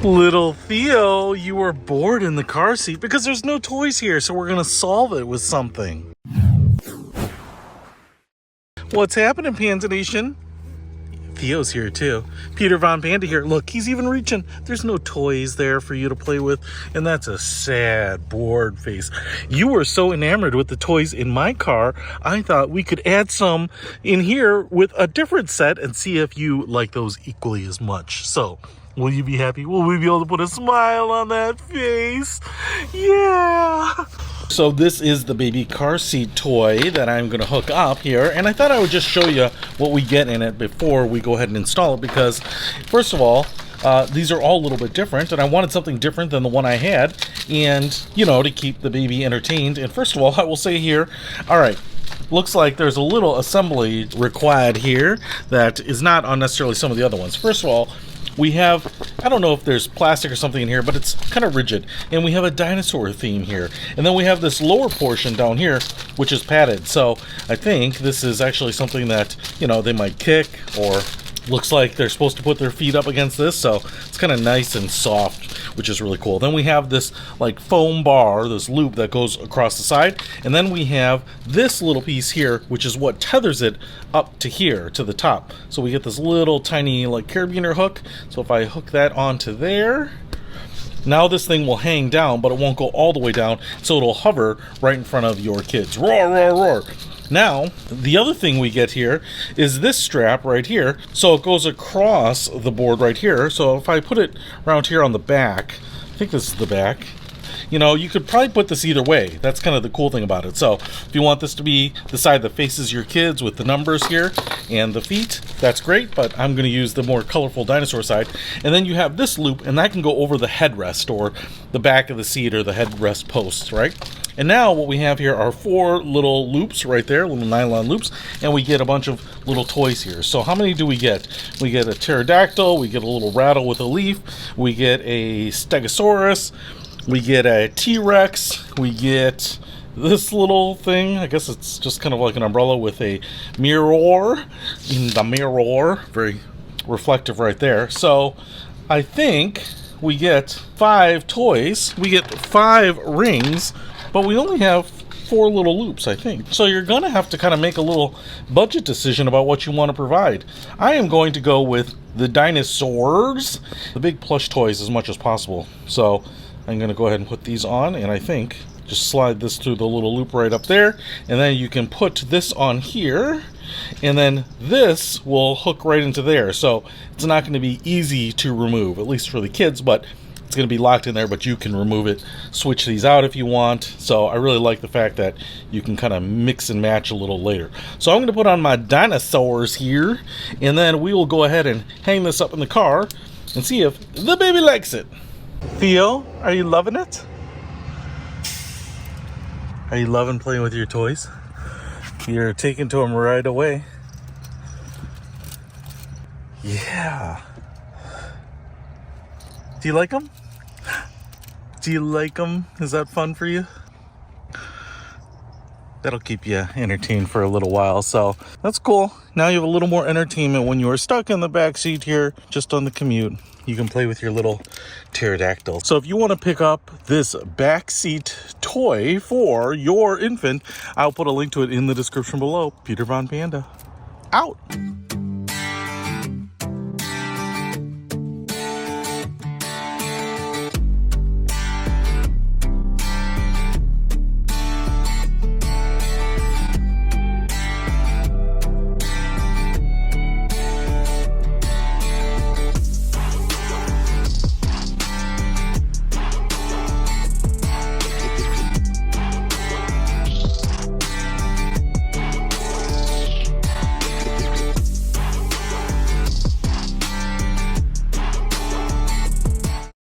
Little Theo, you were bored in the car seat because there's no toys here, so we're gonna solve it with something. What's happening, Panda Nation? Theo's here too. Peter Von Panda here. Look, he's even reaching. There's no toys there for you to play with, and that's a sad, bored face. You were so enamored with the toys in my car, I thought we could add some in here with a different set and see if you like those equally as much. So, will you be happy? Will we be able to put a smile on that face? Yeah! So this is the baby car seat toy that I'm going to hook up here, and I thought I would just show you what we get in it before we go ahead and install it, because first of all, these are all a little bit different, and I wanted something different than the one I had, and you know, to keep the baby entertained. And first of all, I will say here, all right, looks like there's a little assembly required here that is not on necessarily some of the other ones. First of all, we have, I don't know if there's plastic or something in here, but it's kind of rigid. And we have a dinosaur theme here. And then we have this lower portion down here, which is padded. So I think this is actually something that, you know, they might kick, or looks like they're supposed to put their feet up against this. So it's kind of nice and soft, which is really cool. Then we have this like foam bar, this loop that goes across the side. And then we have this little piece here, which is what tethers it up to here, to the top. So we get this little tiny like carabiner hook. So if I hook that onto there, now this thing will hang down, but it won't go all the way down. So it'll hover right in front of your kids. Roar, roar, roar. Now, the other thing we get here is this strap right here. So it goes across the board right here. So if I put it around here on the back, I think this is the back. You know, you could probably put this either way. That's kind of the cool thing about it. So if you want this to be the side that faces your kids with the numbers here and the feet, that's great, but I'm going to use the more colorful dinosaur side. And then you have this loop, and that can go over the headrest or the back of the seat or the headrest posts, right? And now what we have here are 4 little loops right there, little nylon loops, and we get a bunch of little toys here. So how many do we get? We get a pterodactyl, we get a little rattle with a leaf, we get a stegosaurus, we get a T-Rex, we get this little thing. I guess it's just kind of like an umbrella with a mirror. The mirror, very reflective right there. So I think we get 5 toys. We get 5 rings, but we only have 4 little loops, I think. So you're gonna have to kind of make a little budget decision about what you want to provide. I am going to go with the dinosaurs, the big plush toys as much as possible. So I'm gonna go ahead and put these on, and I think just slide this through the little loop right up there, and then you can put this on here, and then this will hook right into there. So it's not going to be easy to remove, at least for the kids, but it's going to be locked in there, but you can remove it, switch these out if you want. So I really like the fact that you can kind of mix and match a little later. So I'm going to put on my dinosaurs here, and then we will go ahead and hang this up in the car and see if the baby likes it. Theo, are you loving it? Are you loving playing with your toys? You're taking to them right away. Yeah. Do you like them? Do you like them? Is that fun for you? That'll keep you entertained for a little while, so that's cool. Now you have a little more entertainment when you are stuck in the back seat here, just on the commute. You can play with your little pterodactyl. So if you want to pick up this back seat toy for your infant, I'll put a link to it in the description below. Peter Von Panda, out.